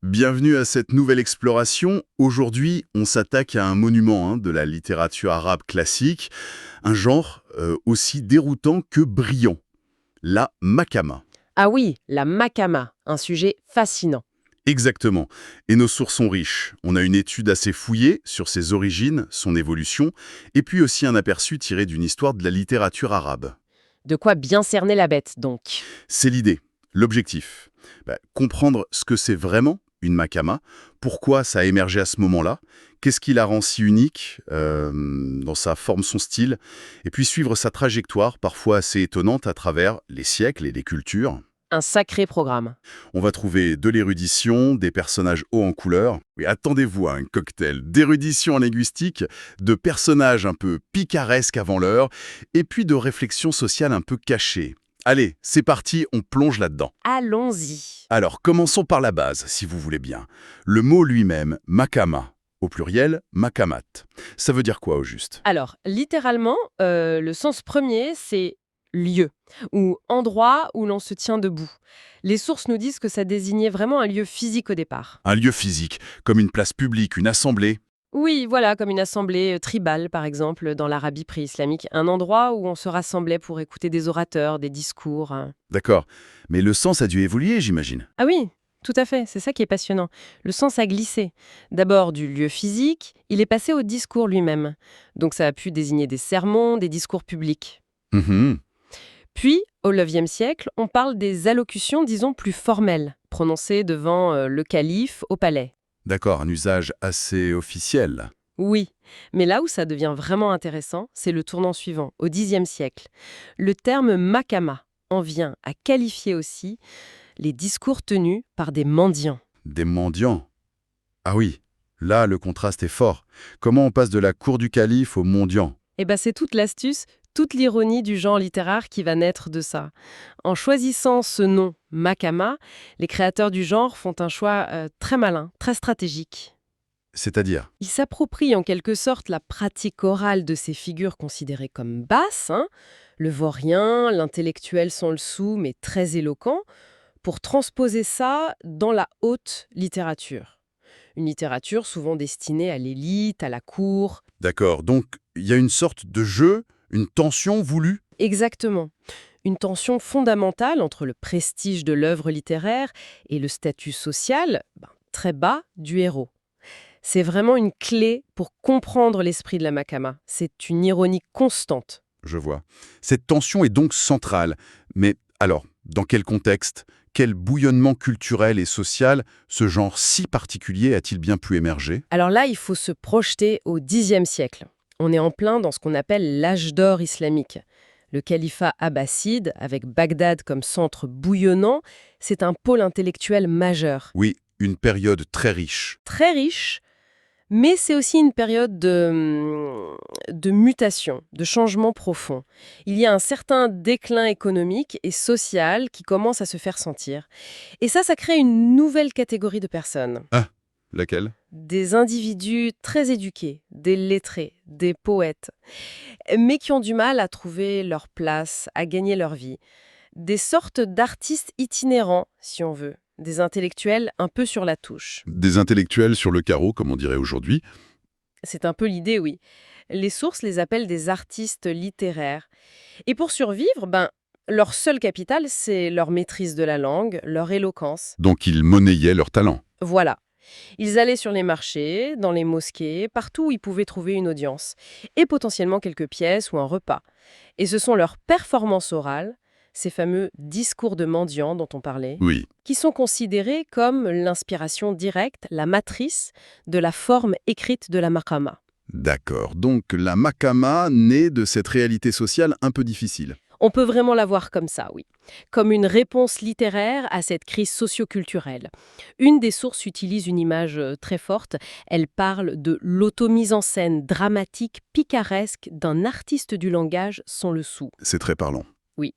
Bienvenue à cette nouvelle exploration. Aujourd'hui, on s'attaque à un monument de la littérature arabe classique, un genre aussi déroutant que brillant, la makama. Ah oui, la Makama, un sujet fascinant. Exactement. Et nos sources sont riches. On a une étude assez fouillée sur ses origines, son évolution, et puis aussi un aperçu tiré d'une histoire de la littérature arabe. De quoi bien cerner la bête, donc. C'est l'idée, l'objectif. Comprendre ce que c'est vraiment une makama, pourquoi ça a émergé à ce moment-là, qu'est-ce qui la rend si unique dans sa forme, son style, et puis suivre sa trajectoire, parfois assez étonnante à travers les siècles et les cultures. Un sacré programme. On va trouver de l'érudition, des personnages hauts en couleur, et attendez-vous à un cocktail d'érudition en linguistique, de personnages un peu picaresques avant l'heure, et puis de réflexions sociales un peu cachées. Allez, c'est parti, on plonge là-dedans. Allons-y. Alors, commençons par la base, si vous voulez bien. Le mot lui-même, makama, au pluriel, makamat. Ça veut dire quoi au juste? Alors, littéralement, le sens premier, c'est lieu, ou endroit où l'on se tient debout. Les sources nous disent que ça désignait vraiment un lieu physique au départ. Un lieu physique, comme une place publique, une assemblée. Oui, voilà, comme une assemblée tribale, par exemple, dans l'Arabie pré-islamique. Un endroit où on se rassemblait pour écouter des orateurs, des discours. D'accord. Mais le sens a dû évoluer, j'imagine. Ah oui, tout à fait, c'est ça qui est passionnant. Le sens a glissé. D'abord du lieu physique, il est passé au discours lui-même. Donc ça a pu désigner des sermons, des discours publics. Mhm. Puis, au IXe siècle, on parle des allocutions, disons, plus formelles, prononcées devant le calife au palais. D'accord, un usage assez officiel. Oui, mais là où ça devient vraiment intéressant, c'est le tournant suivant, au Xe siècle. Le terme makama en vient à qualifier aussi les discours tenus par des mendiants. Des mendiants. Ah oui, là, le contraste est fort. Comment on passe de la cour du calife aux mendiants? Eh ben, c'est toute l'astuce, toute l'ironie du genre littéraire qui va naître de ça. En choisissant ce nom, Makama, les créateurs du genre font un choix très malin, très stratégique. C'est-à-dire? Ils s'approprient en quelque sorte la pratique orale de ces figures considérées comme basses, le vaurien, l'intellectuel sans le sou mais très éloquent, pour transposer ça dans la haute littérature. Une littérature souvent destinée à l'élite, à la cour. D'accord, donc il y a une sorte de jeu, une tension voulue? Exactement. Une tension fondamentale entre le prestige de l'œuvre littéraire et le statut social, très bas, du héros. C'est vraiment une clé pour comprendre l'esprit de la Makama. C'est une ironie constante. Je vois. Cette tension est donc centrale. Mais alors, dans quel contexte? Quel bouillonnement culturel et social ce genre si particulier a-t-il bien pu émerger? Alors là, il faut se projeter au Xe siècle. On est en plein dans ce qu'on appelle l'âge d'or islamique. Le califat abbasside, avec Bagdad comme centre bouillonnant, c'est un pôle intellectuel majeur. Oui, une période très riche. Très riche, mais c'est aussi une période de mutation, de changement profond. Il y a un certain déclin économique et social qui commence à se faire sentir. Et ça crée une nouvelle catégorie de personnes. Ah, laquelle? Des individus très éduqués, des lettrés, des poètes, mais qui ont du mal à trouver leur place, à gagner leur vie. Des sortes d'artistes itinérants, si on veut, des intellectuels un peu sur la touche. Des intellectuels sur le carreau, comme on dirait aujourd'hui. C'est un peu l'idée, oui. Les sources les appellent des artistes littéraires. Et pour survivre, leur seul capital, c'est leur maîtrise de la langue, leur éloquence. Donc ils monnayaient leur talent. Voilà. Ils allaient sur les marchés, dans les mosquées, partout où ils pouvaient trouver une audience, et potentiellement quelques pièces ou un repas. Et ce sont leurs performances orales, ces fameux discours de mendiants dont on parlait, Oui. qui sont considérés comme l'inspiration directe, la matrice de la forme écrite de la makama. D'accord. Donc la makama naît de cette réalité sociale un peu difficile. On peut vraiment la voir comme ça, oui. Comme une réponse littéraire à cette crise socioculturelle. Une des sources utilise une image très forte. Elle parle de l'automise en scène dramatique picaresque d'un artiste du langage sans le sou. C'est très parlant. Oui.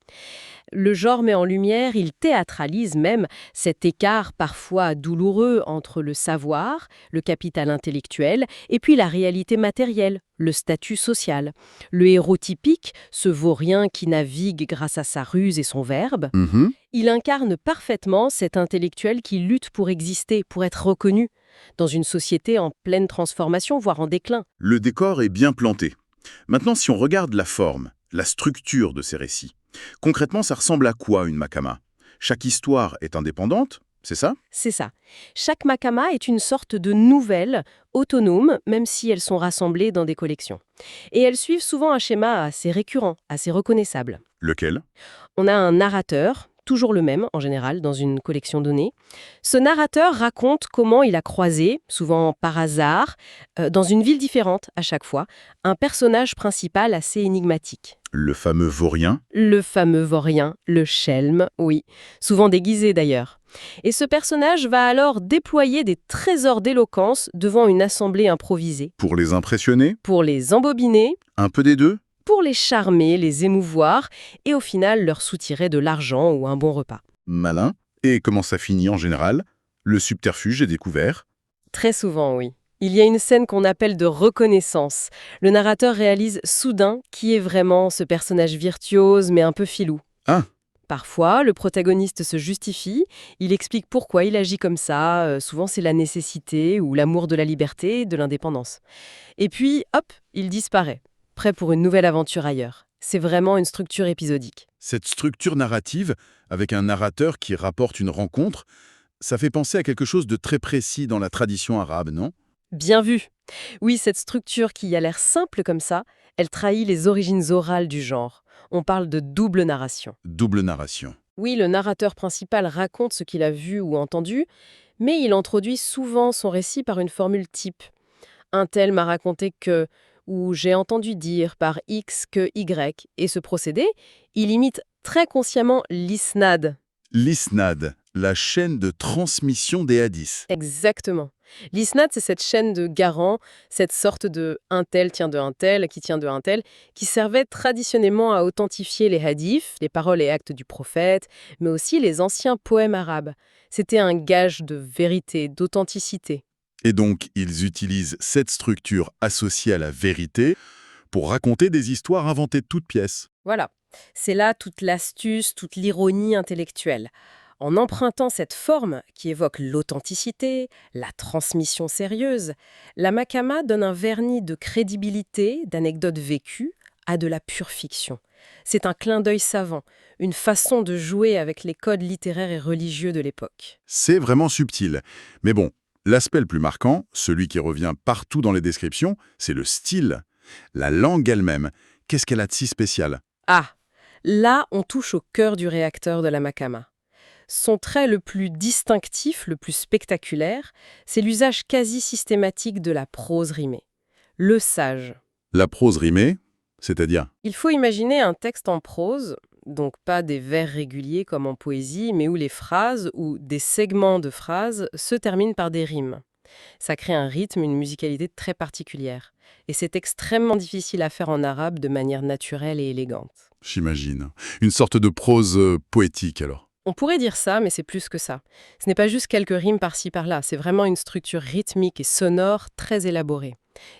Le genre met en lumière, il théâtralise même cet écart parfois douloureux entre le savoir, le capital intellectuel, et puis la réalité matérielle, le statut social. Le héros typique, ce vaurien qui navigue grâce à sa ruse et son verbe, Mhm. il incarne parfaitement cet intellectuel qui lutte pour exister, pour être reconnu, dans une société en pleine transformation, voire en déclin. Le décor est bien planté. Maintenant, si on regarde la forme, la structure de ces récits, concrètement, ça ressemble à quoi une makama? Chaque histoire est indépendante, c'est ça? C'est ça. Chaque makama est une sorte de nouvelle, autonome, même si elles sont rassemblées dans des collections. Et elles suivent souvent un schéma assez récurrent, assez reconnaissable. Lequel? On a un narrateur, toujours le même en général dans une collection donnée. Ce narrateur raconte comment il a croisé, souvent par hasard, dans une ville différente à chaque fois, un personnage principal assez énigmatique. Le fameux vaurien? Le fameux vaurien, le schelm, oui, souvent déguisé d'ailleurs. Et ce personnage va alors déployer des trésors d'éloquence devant une assemblée improvisée, Pour les impressionner? pour les embobiner, Un peu des deux? pour les charmer, les émouvoir, et au final leur soutirer de l'argent ou un bon repas. Malin. Et comment ça finit en général? Le subterfuge est découvert. Très souvent, oui. Il y a une scène qu'on appelle de reconnaissance. Le narrateur réalise soudain qui est vraiment ce personnage virtuose mais un peu filou. Ah, Parfois, le protagoniste se justifie, il explique pourquoi il agit comme ça, souvent c'est la nécessité ou l'amour de la liberté, de l'indépendance. Et puis, hop, il disparaît, prêt pour une nouvelle aventure ailleurs. C'est vraiment une structure épisodique. cette structure narrative, avec un narrateur qui rapporte une rencontre, ça fait penser à quelque chose de très précis dans la tradition arabe, non? Bien vu. Oui, cette structure qui a l'air simple comme ça, elle trahit les origines orales du genre. On parle de double narration. Double narration. Oui, le narrateur principal raconte ce qu'il a vu ou entendu, mais il introduit souvent son récit par une formule type. Un tel m'a raconté que, ou j'ai entendu dire par X que Y, et ce procédé, il imite très consciemment l'isnad. L'isnad, la chaîne de transmission des hadiths. Exactement. L'isnad, c'est cette chaîne de garants, cette sorte de un tel tient de un tel, qui tient de un tel, qui servait traditionnellement à authentifier les hadiths, les paroles et actes du prophète, mais aussi les anciens poèmes arabes. C'était un gage de vérité, d'authenticité. Et donc, ils utilisent cette structure associée à la vérité pour raconter des histoires inventées de toutes pièces. Voilà. C'est là toute l'astuce, toute l'ironie intellectuelle. En empruntant cette forme qui évoque l'authenticité, la transmission sérieuse, la Makama donne un vernis de crédibilité, d'anecdotes vécues, à de la pure fiction. C'est un clin d'œil savant, une façon de jouer avec les codes littéraires et religieux de l'époque. C'est vraiment subtil. Mais bon, l'aspect le plus marquant, celui qui revient partout dans les descriptions, c'est le style. La langue elle-même, qu'est-ce qu'elle a de si spécial? Ah, là on touche au cœur du réacteur de la Makama. Son trait le plus distinctif, le plus spectaculaire, c'est l'usage quasi systématique de la prose rimée. Le sage. La prose rimée, c'est-à-dire? Il faut imaginer un texte en prose, donc pas des vers réguliers comme en poésie, mais où les phrases ou des segments de phrases se terminent par des rimes. Ça crée un rythme, une musicalité très particulière. Et c'est extrêmement difficile à faire en arabe de manière naturelle et élégante. J'imagine. Une sorte de prose poétique alors. On pourrait dire ça, mais c'est plus que ça. Ce n'est pas juste quelques rimes par-ci par-là, c'est vraiment une structure rythmique et sonore très élaborée.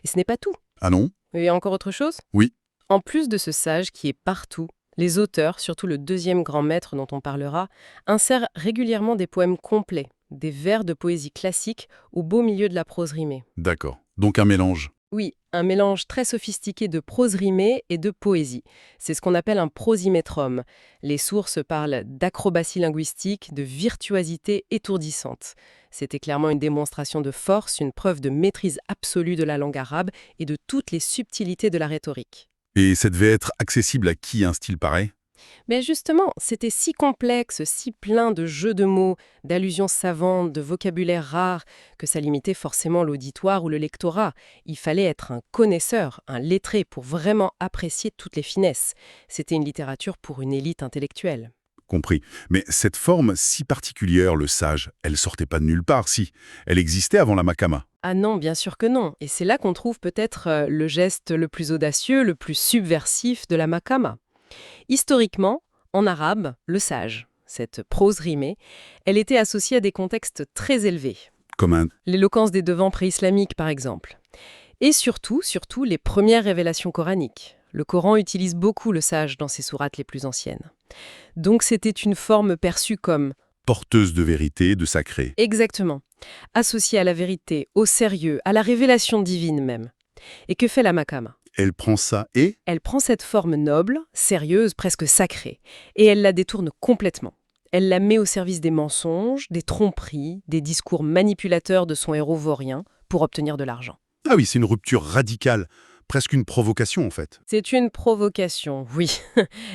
Et ce n'est pas tout. Ah non? Il y a encore autre chose? Oui. En plus de ce sage qui est partout, les auteurs, surtout le deuxième grand maître dont on parlera, insèrent régulièrement des poèmes complets, des vers de poésie classique au beau milieu de la prose rimée. D'accord. Donc un mélange. Oui, un mélange très sophistiqué de prose rimée et de poésie. C'est ce qu'on appelle un prosimétrum. Les sources parlent d'acrobatie linguistique, de virtuosité étourdissante. C'était clairement une démonstration de force, une preuve de maîtrise absolue de la langue arabe et de toutes les subtilités de la rhétorique. Et ça devait être accessible à qui un style pareil? Mais justement, c'était si complexe, si plein de jeux de mots, d'allusions savantes, de vocabulaire rare, que ça limitait forcément l'auditoire ou le lectorat. Il fallait être un connaisseur, un lettré pour vraiment apprécier toutes les finesses. C'était une littérature pour une élite intellectuelle. Compris. Mais cette forme si particulière, le sage, elle sortait pas de nulle part, si. Elle existait avant la makama. Ah non, bien sûr que non. Et c'est là qu'on trouve peut-être le geste le plus audacieux, le plus subversif de la makama. Historiquement, En arabe, le sage, cette prose rimée, elle était associée à des contextes très élevés. Comme un... L'éloquence des devants préislamiques, par exemple. Et surtout, les premières révélations coraniques. Le Coran utilise beaucoup le sage dans ses sourates les plus anciennes. Donc c'était une forme perçue comme... porteuse de vérité, de sacré. Exactement. Associée à la vérité, au sérieux, à la révélation divine même. Et que fait la makama? Elle prend ça et... Elle prend cette forme noble, sérieuse, presque sacrée, et elle la détourne complètement. Elle la met au service des mensonges, des tromperies, des discours manipulateurs de son héros vaurien pour obtenir de l'argent. Ah oui, c'est une rupture radicale, presque une provocation en fait. C'est une provocation, oui.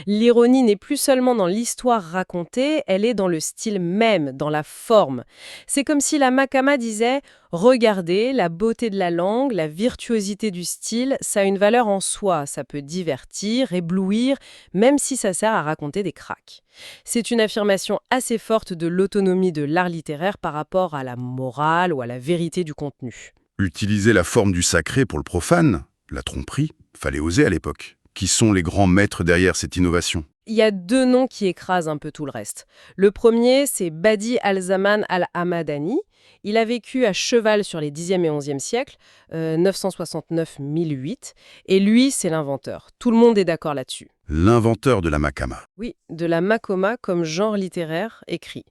L'ironie n'est plus seulement dans l'histoire racontée, elle est dans le style même, dans la forme. C'est comme si la Makama disait « Regardez, la beauté de la langue, la virtuosité du style, ça a une valeur en soi, ça peut divertir, éblouir, même si ça sert à raconter des cracks. » C'est une affirmation assez forte de l'autonomie de l'art littéraire par rapport à la morale ou à la vérité du contenu. Utiliser la forme du sacré pour le profane, la tromperie, fallait oser à l'époque. Qui sont les grands maîtres derrière cette innovation? Il y a deux noms qui écrasent un peu tout le reste. Le premier, c'est Badi al-Zaman al-Hamadani. Il a vécu à cheval sur les 10e et 11e siècles, 969-1008. Et lui, c'est l'inventeur. Tout le monde est d'accord là-dessus. L'inventeur de la makama. Oui, de la makoma comme genre littéraire écrit.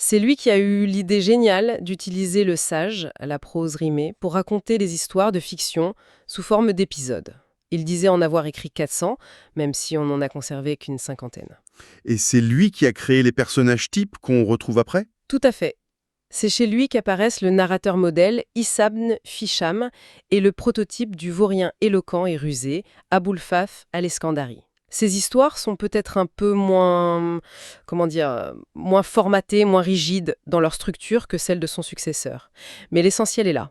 C'est lui qui a eu l'idée géniale d'utiliser le sage, la prose rimée, pour raconter des histoires de fiction sous forme d'épisodes. Il disait en avoir écrit 400, même si on n'en a conservé qu'une cinquantaine. Et c'est lui qui a créé les personnages types qu'on retrouve après? Tout à fait. C'est chez lui qu'apparaissent le narrateur modèle Issabn Fisham et le prototype du vaurien éloquent et rusé, Aboulfaf al-Eskandari. Ces histoires sont peut-être un peu moins formatées, moins rigides dans leur structure que celles de son successeur. Mais l'essentiel est là.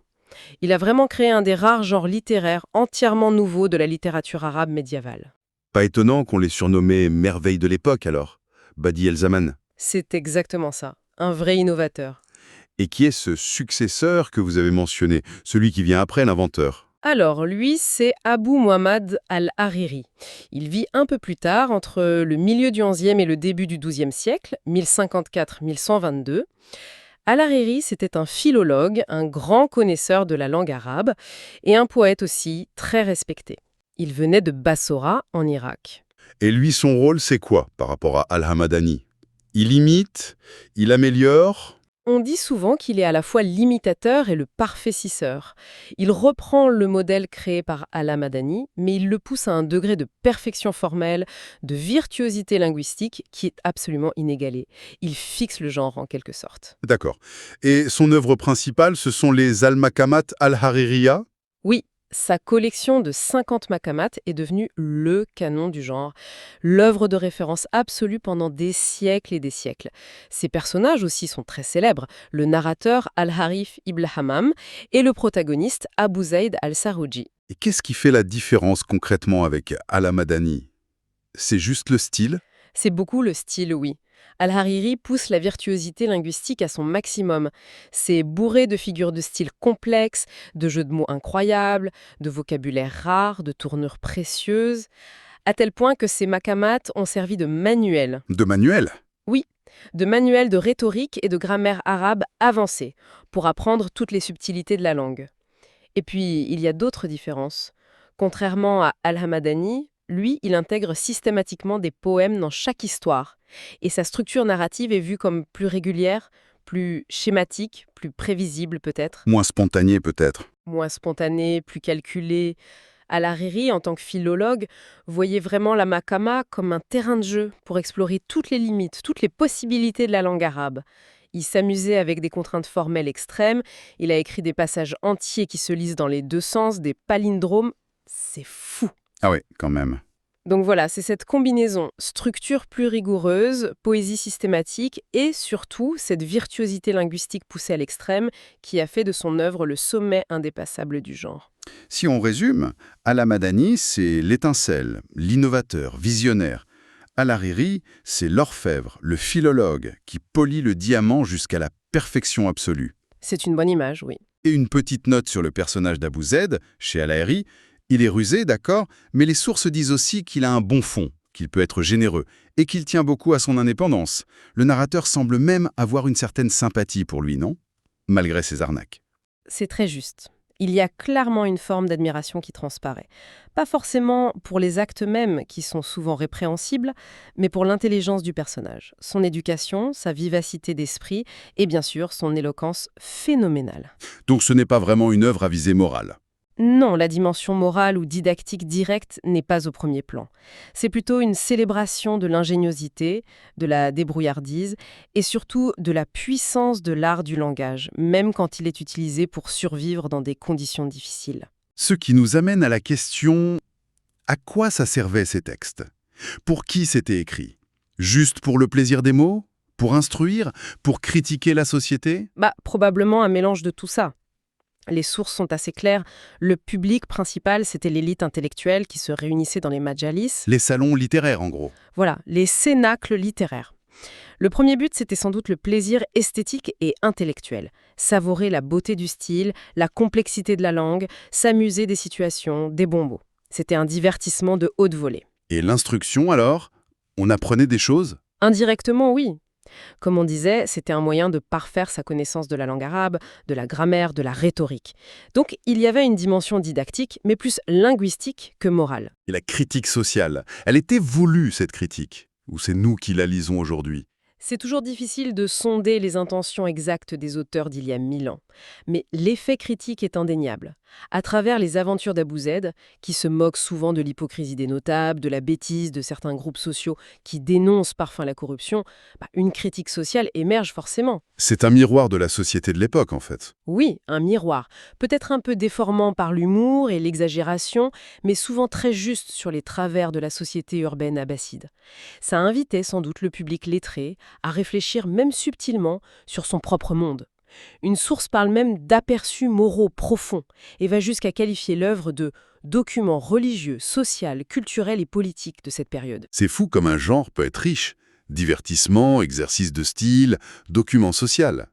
Il a vraiment créé un des rares genres littéraires entièrement nouveaux de la littérature arabe médiévale. Pas étonnant qu'on les surnommait merveilles de l'époque alors. Badi el-Zaman. C'est exactement ça. Un vrai innovateur. Et qui est ce successeur que vous avez mentionné, celui qui vient après l'inventeur? Alors, lui, c'est Abu Muhammad al-Hariri. Il vit un peu plus tard, entre le milieu du XIe et le début du XIIe siècle, 1054-1122. Al-Hariri, c'était un philologue, un grand connaisseur de la langue arabe, et un poète aussi très respecté. Il venait de Bassora, en Irak. Et lui, son rôle, c'est quoi par rapport à Al-Hamadani? Il imite, il améliore. On dit souvent qu'il est à la fois l'imitateur et le parfaitisseur. Il reprend le modèle créé par Al-Hamadani, mais il le pousse à un degré de perfection formelle, de virtuosité linguistique qui est absolument inégalé. Il fixe le genre en quelque sorte. D'accord. Et son œuvre principale, ce sont les Al-Makamat al-Haririya? Oui, sa collection de 50 makamat est devenue le canon du genre, l'œuvre de référence absolue pendant des siècles et des siècles. Ses personnages aussi sont très célèbres, le narrateur Al-Harith ibn Hammam et le protagoniste Abu Zayd al-Sarouji. Et qu'est-ce qui fait la différence concrètement avec Al-Hamadani? C'est juste le style? C'est beaucoup le style, oui. Al-Hariri pousse la virtuosité linguistique à son maximum. C'est bourré de figures de style complexes, de jeux de mots incroyables, de vocabulaire rare, de tournures précieuses, à tel point que ces makamat ont servi de manuel. De manuel? Oui, de manuel de rhétorique et de grammaire arabe avancée, pour apprendre toutes les subtilités de la langue. Et puis, il y a d'autres différences. Contrairement à Al-Hamadani, lui, il intègre systématiquement des poèmes dans chaque histoire. Et sa structure narrative est vue comme plus régulière, plus schématique, plus prévisible peut-être. Moins spontané peut-être. Moins spontanée, plus calculée. Al-Hariri, en tant que philologue, voyait vraiment la makama comme un terrain de jeu pour explorer toutes les limites, toutes les possibilités de la langue arabe. Il s'amusait avec des contraintes formelles extrêmes, il a écrit des passages entiers qui se lisent dans les deux sens, des palindromes. C'est fou. Ah oui, quand même. Donc voilà, c'est cette combinaison structure plus rigoureuse, poésie systématique et surtout cette virtuosité linguistique poussée à l'extrême qui a fait de son œuvre le sommet indépassable du genre. Si on résume, Al-Hamadani, c'est l'étincelle, l'innovateur, visionnaire. Al-Hariri, c'est l'orfèvre, le philologue, qui polit le diamant jusqu'à la perfection absolue. C'est une bonne image, oui. Et une petite note sur le personnage d'Abu Zayd, chez Al-Hariri. Il est rusé, d'accord, mais les sources disent aussi qu'il a un bon fond, qu'il peut être généreux et qu'il tient beaucoup à son indépendance. Le narrateur semble même avoir une certaine sympathie pour lui, non? Malgré ses arnaques. C'est très juste. Il y a clairement une forme d'admiration qui transparaît. Pas forcément pour les actes mêmes, qui sont souvent répréhensibles, mais pour l'intelligence du personnage, son éducation, sa vivacité d'esprit et bien sûr son éloquence phénoménale. Donc ce n'est pas vraiment une œuvre à visée morale. Non, la dimension morale ou didactique directe n'est pas au premier plan. C'est plutôt une célébration de l'ingéniosité, de la débrouillardise et surtout de la puissance de l'art du langage, même quand il est utilisé pour survivre dans des conditions difficiles. Ce qui nous amène à la question, à quoi ça servait ces textes? Pour qui c'était écrit? Juste pour le plaisir des mots? Pour instruire? Pour critiquer la société? Probablement un mélange de tout ça. Les sources sont assez claires. Le public principal, c'était l'élite intellectuelle qui se réunissait dans les majalis. Les salons littéraires, en gros. Voilà, les cénacles littéraires. Le premier but, c'était sans doute le plaisir esthétique et intellectuel. Savourer la beauté du style, la complexité de la langue, s'amuser des situations, des bons mots. C'était un divertissement de haute volée. Et l'instruction, alors? On apprenait des choses? Indirectement, oui. Comme on disait, c'était un moyen de parfaire sa connaissance de la langue arabe, de la grammaire, de la rhétorique. Donc il y avait une dimension didactique, mais plus linguistique que morale. Et la critique sociale, elle était voulue, cette critique? Ou c'est nous qui la lisons aujourd'hui? C'est toujours difficile de sonder les intentions exactes des auteurs d'il y a 1000 ans. Mais l'effet critique est indéniable. À travers les aventures d'Abou Zaid, qui se moquent souvent de l'hypocrisie des notables, de la bêtise de certains groupes sociaux qui dénoncent parfois la corruption, une critique sociale émerge forcément. C'est un miroir de la société de l'époque, en fait. Oui, un miroir. Peut-être un peu déformant par l'humour et l'exagération, mais souvent très juste sur les travers de la société urbaine abbasside. Ça invitait sans doute le public lettré à réfléchir même subtilement sur son propre monde. Une source parle même d'aperçus moraux profonds et va jusqu'à qualifier l'œuvre de document religieux, social, culturel et politique de cette période. C'est fou comme un genre peut être riche. Divertissement, exercice de style, document social.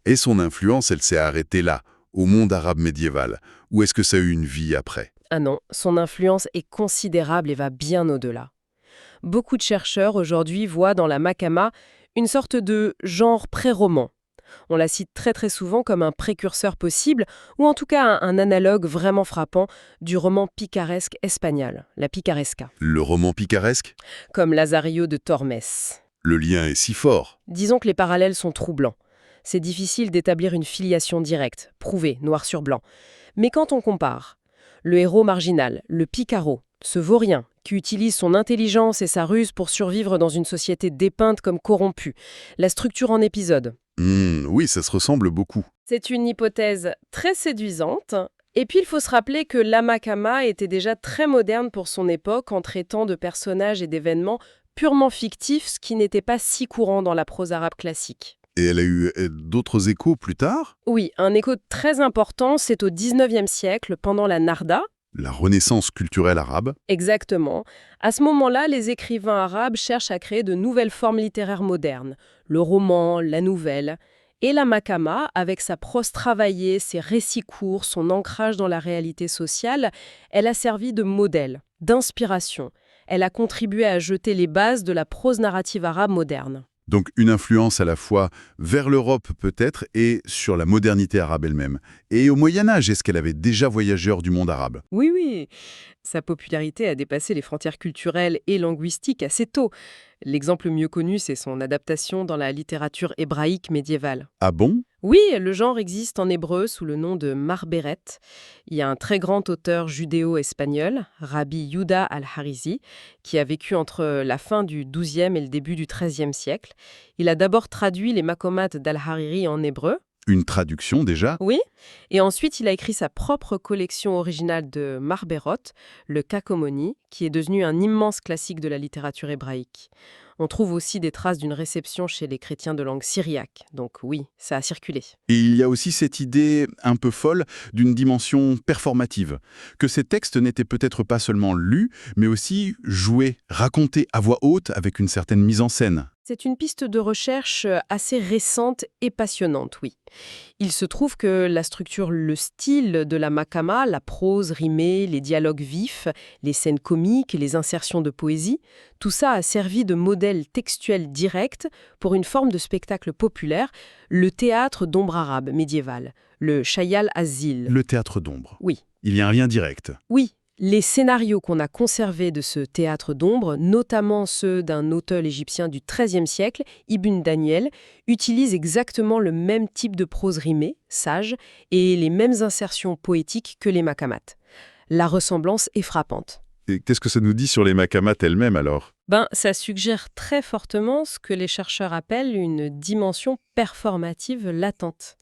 Et son influence, elle s'est arrêtée là, au monde arabe médiéval. Ou est-ce que ça a eu une vie après? Ah non, son influence est considérable et va bien au-delà. Beaucoup de chercheurs aujourd'hui voient dans la Makama une sorte de genre pré-roman. On la cite très très souvent comme un précurseur possible, ou en tout cas un analogue vraiment frappant du roman picaresque espagnol, la picaresca, Le roman picaresque? comme Lazarillo de Tormes. Le lien est si fort. Disons que les parallèles sont troublants. C'est difficile d'établir une filiation directe, prouvée, noir sur blanc. Mais quand on compare, le héros marginal, le picaro, ce vaurien qui utilise son intelligence et sa ruse pour survivre dans une société dépeinte comme corrompue, la structure en épisodes. Oui, ça se ressemble beaucoup. C'est une hypothèse très séduisante. Et puis il faut se rappeler que l'Amakama était déjà très moderne pour son époque en traitant de personnages et d'événements purement fictifs, ce qui n'était pas si courant dans la prose arabe classique. Et elle a eu d'autres échos plus tard? Oui, un écho très important, c'est au XIXe siècle, pendant la Narda. La renaissance culturelle arabe? Exactement. À ce moment-là, les écrivains arabes cherchent à créer de nouvelles formes littéraires modernes. Le roman, la nouvelle. Et la Makama, avec sa prose travaillée, ses récits courts, son ancrage dans la réalité sociale, elle a servi de modèle, d'inspiration. Elle a contribué à jeter les bases de la prose narrative arabe moderne. Donc une influence à la fois vers l'Europe peut-être et sur la modernité arabe elle-même. Et au Moyen-Âge, est-ce qu'elle avait déjà voyagé hors du monde arabe? Oui, oui. Sa popularité a dépassé les frontières culturelles et linguistiques assez tôt. L'exemple le mieux connu, c'est son adaptation dans la littérature hébraïque médiévale. Ah bon? Oui, le genre existe en hébreu sous le nom de Marberet. Il y a un très grand auteur judéo-espagnol, Rabbi Yehuda al-Harizi, qui a vécu entre la fin du XIIe et le début du XIIIe siècle. Il a d'abord traduit les Makomates d'al-Hariri en hébreu. Une traduction déjà? Oui, et ensuite il a écrit sa propre collection originale de Marberot, le Kakomoni, qui est devenu un immense classique de la littérature hébraïque. On trouve aussi des traces d'une réception chez les chrétiens de langue syriaque, donc oui, ça a circulé. Et il y a aussi cette idée un peu folle d'une dimension performative, que ces textes n'étaient peut-être pas seulement lus, mais aussi joués, racontés à voix haute avec une certaine mise en scène. C'est une piste de recherche assez récente et passionnante, oui. Il se trouve que la structure, le style de la makama, la prose rimée, les dialogues vifs, les scènes comiques, les insertions de poésie, tout ça a servi de modèle textuel direct pour une forme de spectacle populaire, le théâtre d'ombre arabe médiéval, le Chayal Azil. Le théâtre d'ombre. Oui. Il y a un lien direct. Oui, les scénarios qu'on a conservés de ce théâtre d'ombre, notamment ceux d'un auteur égyptien du XIIIe siècle, Ibn Daniel, utilisent exactement le même type de prose rimée, sage, et les mêmes insertions poétiques que les makamates. La ressemblance est frappante. Et qu'est-ce que ça nous dit sur les makamates elles-mêmes alors? Ça suggère très fortement ce que les chercheurs appellent une dimension performative latente.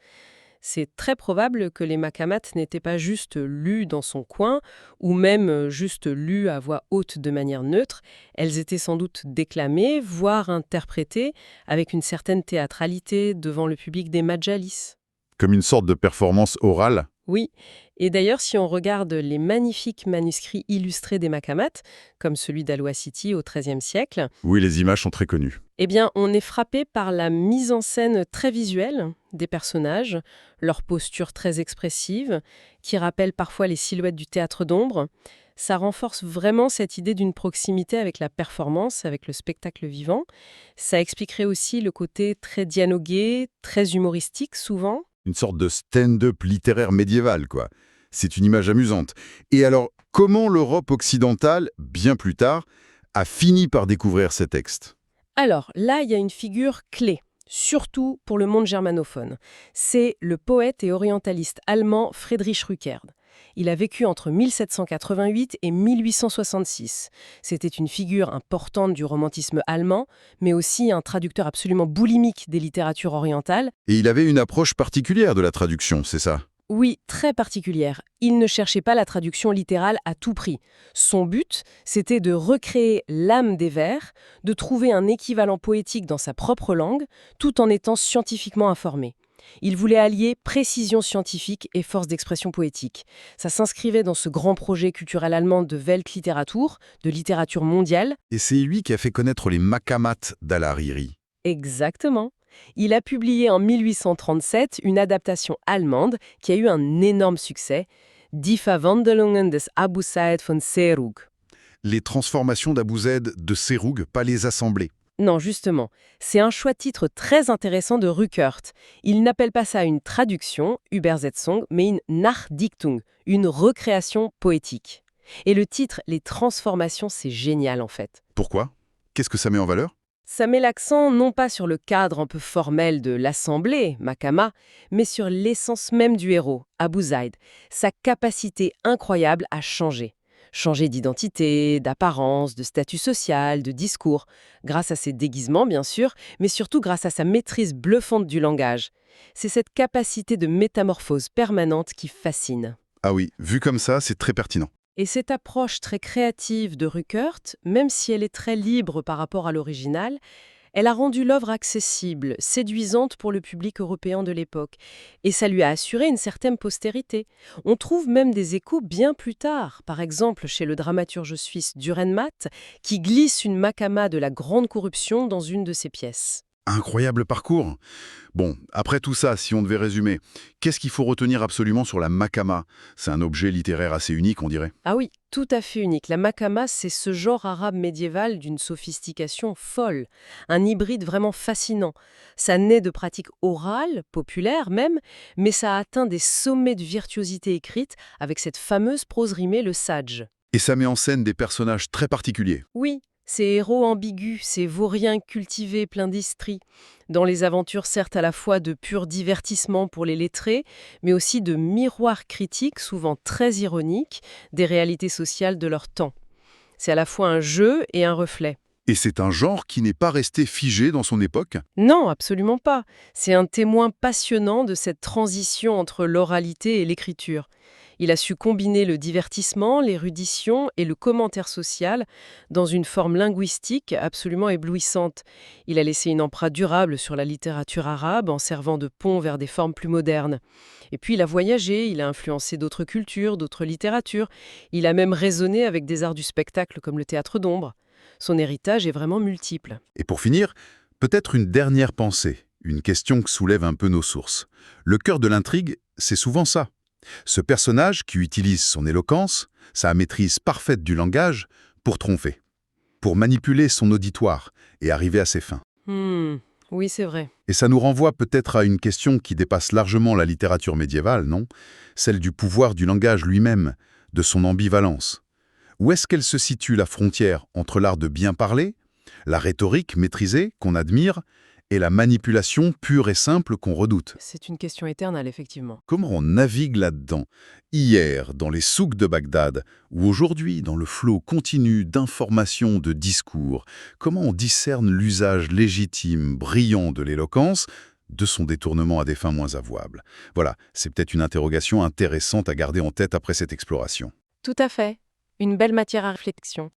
C'est très probable que les makamates n'étaient pas juste lus dans son coin, ou même juste lus à voix haute de manière neutre. Elles étaient sans doute déclamées, voire interprétées, avec une certaine théâtralité devant le public des majalis. Comme une sorte de performance orale? Oui, et d'ailleurs, si on regarde les magnifiques manuscrits illustrés des makamates, comme celui d'Al-Wasiti au XIIIe siècle, Oui, les images sont très connues. eh bien, on est frappé par la mise en scène très visuelle des personnages, leur posture très expressive, qui rappelle parfois les silhouettes du théâtre d'ombre. Ça renforce vraiment cette idée d'une proximité avec la performance, avec le spectacle vivant. Ça expliquerait aussi le côté très dialogué, très humoristique souvent. Une sorte de stand-up littéraire médiéval, quoi. C'est une image amusante. Et alors, comment l'Europe occidentale, bien plus tard, a fini par découvrir ces textes? Alors là, il y a une figure clé, surtout pour le monde germanophone. C'est le poète et orientaliste allemand Friedrich Rückert. Il a vécu entre 1788 et 1866. C'était une figure importante du romantisme allemand, mais aussi un traducteur absolument boulimique des littératures orientales. Et il avait une approche particulière de la traduction, c'est ça? Oui, très particulière. Il ne cherchait pas la traduction littérale à tout prix. Son but, c'était de recréer l'âme des vers, de trouver un équivalent poétique dans sa propre langue, tout en étant scientifiquement informé. Il voulait allier précision scientifique et force d'expression poétique. Ça s'inscrivait dans ce grand projet culturel allemand de Weltliteratur, de littérature mondiale. Et c'est lui qui a fait connaître les makamates d'Al-Hariri. Exactement. Il a publié en 1837 une adaptation allemande qui a eu un énorme succès, Die Verwandlungen des Abu Said von Seerug. Les transformations d'Abu Zaid de Seroug, pas les assemblées. Non, justement, c'est un choix-titre très intéressant de Rückert. Il n'appelle pas ça une traduction, Übersetzung, mais une Nachdichtung, une recréation poétique. Et le titre, Les transformations, c'est génial en fait. Pourquoi? Qu'est-ce que ça met en valeur? Ça met l'accent non pas sur le cadre un peu formel de l'assemblée, Makama, mais sur l'essence même du héros, Abu Zaid, sa capacité incroyable à changer. Changer d'identité, d'apparence, de statut social, de discours, grâce à ses déguisements bien sûr, mais surtout grâce à sa maîtrise bluffante du langage. C'est cette capacité de métamorphose permanente qui fascine. Ah oui, vu comme ça, c'est très pertinent. Et cette approche très créative de Rückert, même si elle est très libre par rapport à l'original, elle a rendu l'œuvre accessible, séduisante pour le public européen de l'époque. Et ça lui a assuré une certaine postérité. On trouve même des échos bien plus tard, par exemple chez le dramaturge suisse Dürrenmatt, qui glisse une makama de la grande corruption dans une de ses pièces. Incroyable parcours. Bon, après tout ça, si on devait résumer, qu'est-ce qu'il faut retenir absolument sur la makama? C'est un objet littéraire assez unique, on dirait. Ah oui, tout à fait unique. La makama, c'est ce genre arabe médiéval d'une sophistication folle, un hybride vraiment fascinant. Ça naît de pratiques orales, populaires même, mais ça a atteint des sommets de virtuosité écrite avec cette fameuse prose rimée, le sage. Et ça met en scène des personnages très particuliers. Oui, ces héros ambigus, ces vauriens cultivés pleins d'esprit, dans les aventures certes à la fois de pur divertissement pour les lettrés, mais aussi de miroirs critiques, souvent très ironiques, des réalités sociales de leur temps. C'est à la fois un jeu et un reflet. Et c'est un genre qui n'est pas resté figé dans son époque. Non, absolument pas. C'est un témoin passionnant de cette transition entre l'oralité et l'écriture. Il a su combiner le divertissement, l'érudition et le commentaire social dans une forme linguistique absolument éblouissante. Il a laissé une empreinte durable sur la littérature arabe en servant de pont vers des formes plus modernes. Et puis il a voyagé, il a influencé d'autres cultures, d'autres littératures. Il a même résonné avec des arts du spectacle comme le théâtre d'ombre. Son héritage est vraiment multiple. Et pour finir, Peut-être une dernière pensée, une question que soulève un peu nos sources. Le cœur de l'intrigue, c'est souvent ça. Ce personnage qui utilise son éloquence, sa maîtrise parfaite du langage, pour tromper, pour manipuler son auditoire et arriver à ses fins. Oui, c'est vrai. Et ça nous renvoie peut-être à une question qui dépasse largement la littérature médiévale, non? Celle du pouvoir du langage lui-même, de son ambivalence. Où est-ce qu'elle se situe la frontière entre l'art de bien parler, la rhétorique maîtrisée qu'on admire, et la manipulation pure et simple qu'on redoute? C'est une question éternelle, effectivement. Comment on navigue là-dedans? Hier, dans les souks de Bagdad, ou aujourd'hui, dans le flot continu d'informations, de discours, comment on discerne l'usage légitime, brillant de l'éloquence de son détournement à des fins moins avouables? Voilà, c'est peut-être une interrogation intéressante à garder en tête après cette exploration. Tout à fait. Une belle matière à réflexion.